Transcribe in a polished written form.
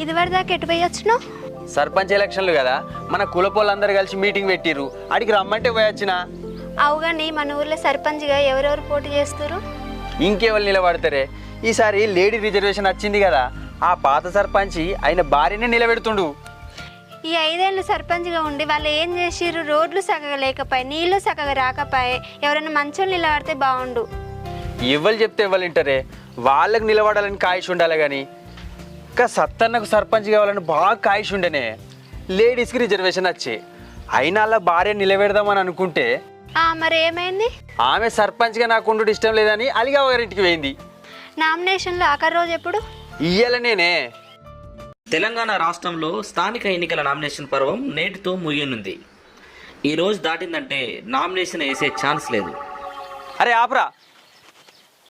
ఇదివరదాకా ఎటు పోయొచ్చును? సర్పంచ్ ఎలక్షన్లు కదా, మన కులపోళ్ళందరూ కలిసి మీటింగ్ పెట్టిర్రు, అడిగి రమ్మంటే పోయొచ్చిన. అవుగాని మన ఊర్లో సర్పంచ్గా ఎవరెవరు పోటీ చేస్తారు? ఇంకెవరు నిలబడతారే, ఈసారి లేడీ రిజర్వేషన్ వచ్చింది కదా, ఆ పాత సర్పంచి ఆయన భార్యనే నిలబెడుతుండు. ఈ 5 ఏళ్ళు సర్పంచ్గా ఉండి వాళ్ళు ఏం చేసిర్రు? రోడ్లు సగగా లేకపోయి, నీళ్లు సగగా రాకపోయి, ఎవరైనా మంచోళ్ళు నిలబడితే బాగుండు. ఎవరు చెప్తే ఎవరు వింటారే, వాళ్ళకు నిలబడాలని కాయిష్ ఉండాలి కానీ ఇంకా సత్తన్నకు సర్పంచ్ కావాలని బాగా కాయిష్ ఉండేనే. లేడీస్కి రిజర్వేషన్ వచ్చే, అయినా అలా భార్య నిలబెడదామని అనుకుంటే మరి ఏమైంది? ఆమె సర్పంచ్గా నాకు ఉండు ఇష్టం లేదని అలిగా గారింటికి పోయింది. నామినేషన్లో ఆఖరి రోజు ఎప్పుడు? ఇయ్యాల నేనే. తెలంగాణ రాష్ట్రంలో స్థానిక ఎన్నికల నామినేషన్ పర్వం నేటితో ముగియనుంది. ఈ రోజు దాటిందంటే నామినేషన్ వేసే ఛాన్స్ లేదు. అరే ఆపరా,